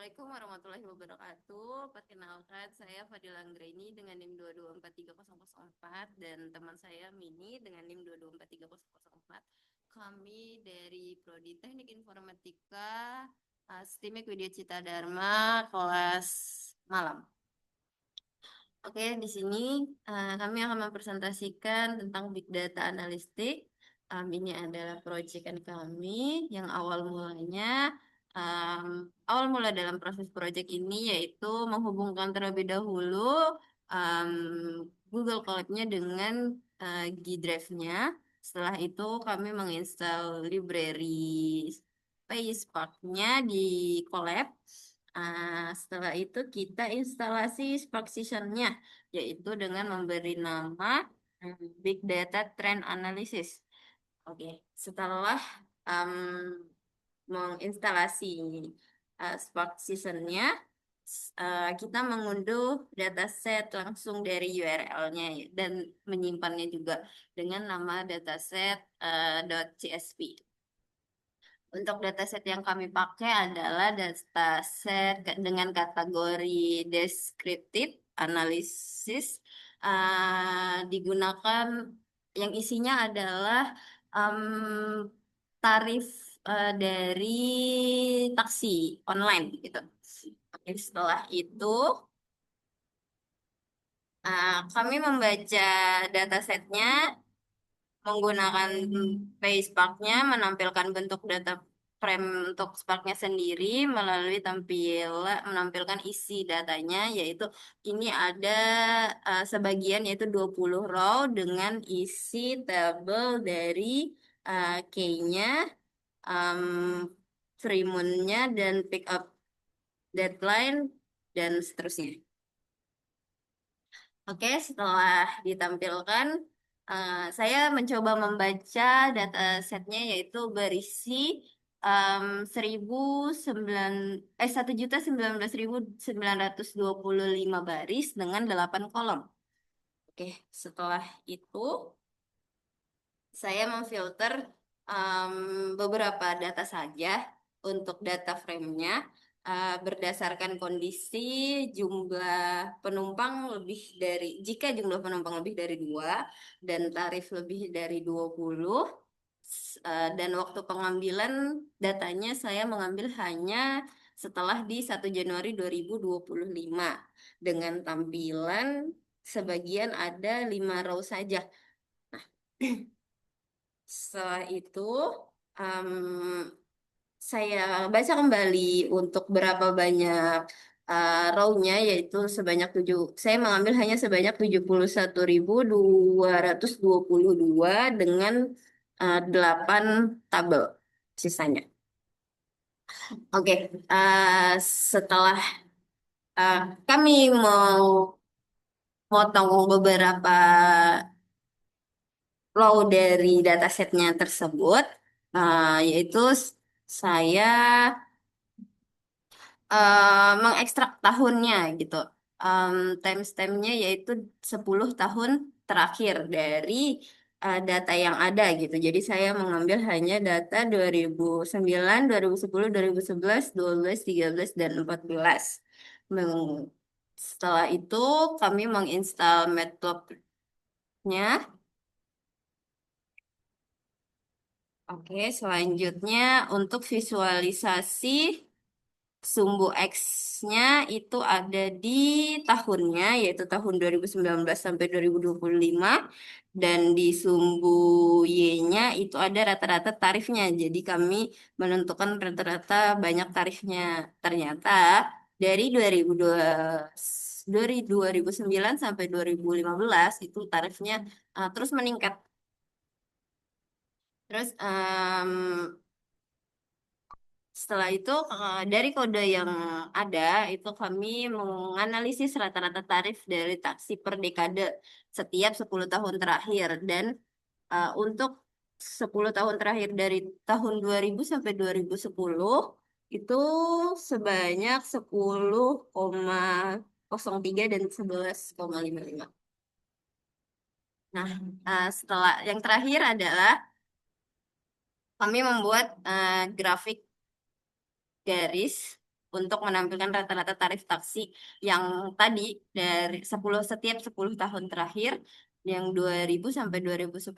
Assalamualaikum warahmatullahi wabarakatuh. Perkenalkan, saya Fadila Anggraini dengan NIM 2243004 dan teman saya Mini dengan NIM 2243004. Kami dari Prodi Teknik Informatika, STIMIK Widya Cita Dharma, kelas malam. Oke, di sini kami akan mempresentasikan tentang Big Data Analytics. Ini adalah proyekan kami yang awal mula dalam proses proyek ini yaitu menghubungkan terlebih dahulu um, Google Colab-nya dengan G Drive-nya. Setelah itu kami menginstal library PySpark-nya di Colab. Setelah itu kita instalasi Spark-nya, yaitu dengan memberi nama Big Data Trend Analysis. Oke, setelah um, menginstalasi Spark-nya, kita mengunduh dataset langsung dari URL-nya dan menyimpannya juga dengan nama dataset .csv. Untuk dataset yang kami pakai adalah dataset dengan kategori descriptive analysis. Digunakan yang isinya adalah tarif dari taksi online gitu. Oke, setelah itu kami membaca datasetnya menggunakan PaySpark-nya menampilkan bentuk data frame untuk Spark-nya sendiri menampilkan isi datanya, yaitu ini ada sebagian yaitu 20 row dengan isi tabel dari key-nya, um, free moon-nya, dan pick up deadline, dan seterusnya. Oke, setelah ditampilkan, saya mencoba membaca data setnya yaitu berisi 1.019.925 baris dengan 8 kolom. Oke, setelah itu saya memfilter beberapa data saja untuk data frame-nya berdasarkan kondisi jumlah penumpang jika jumlah penumpang lebih dari 2 dan tarif lebih dari 20 dan waktu pengambilan datanya saya mengambil hanya setelah di 1 Januari 2025 dengan tampilan sebagian ada 5 row saja. Setelah itu, em, saya baca kembali untuk berapa banyak row-nya, yaitu saya mengambil hanya sebanyak 71.222 dengan 8 tabel sisanya. Oke, setelah eh, kami mau potong beberapa row dari datasetnya tersebut, yaitu saya mengekstrak tahunnya gitu. Timestamp-nya yaitu 10 tahun terakhir dari data yang ada gitu. Jadi saya mengambil hanya data 2009, 2010, 2011, 12, 13, dan 14. Setelah itu kami menginstal Matplotlib-nya. Oke, selanjutnya untuk visualisasi sumbu X-nya itu ada di tahunnya, yaitu tahun 2019 sampai 2025. Dan di sumbu Y-nya itu ada rata-rata tarifnya. Jadi kami menentukan rata-rata banyak tarifnya. Ternyata dari 2009 sampai 2015 itu tarifnya terus meningkat. Terus setelah itu, dari kode yang ada, itu kami menganalisis rata-rata tarif dari taksi per dekade setiap 10 tahun terakhir. Dan untuk 10 tahun terakhir dari tahun 2000 sampai 2010, itu sebanyak 10,03 dan 11,55. Nah, setelah yang terakhir adalah kami membuat grafik garis untuk menampilkan rata-rata tarif taksi yang tadi dari 10 setiap 10 tahun terakhir yang 2000 sampai 2010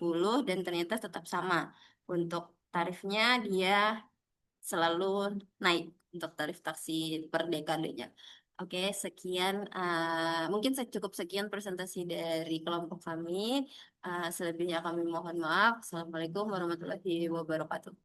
dan ternyata tetap sama. Untuk tarifnya dia selalu naik untuk tarif taksi per dekadenya. Oke, sekian. Mungkin cukup sekian presentasi dari kelompok kami. Selebihnya kami mohon maaf. Assalamualaikum warahmatullahi wabarakatuh.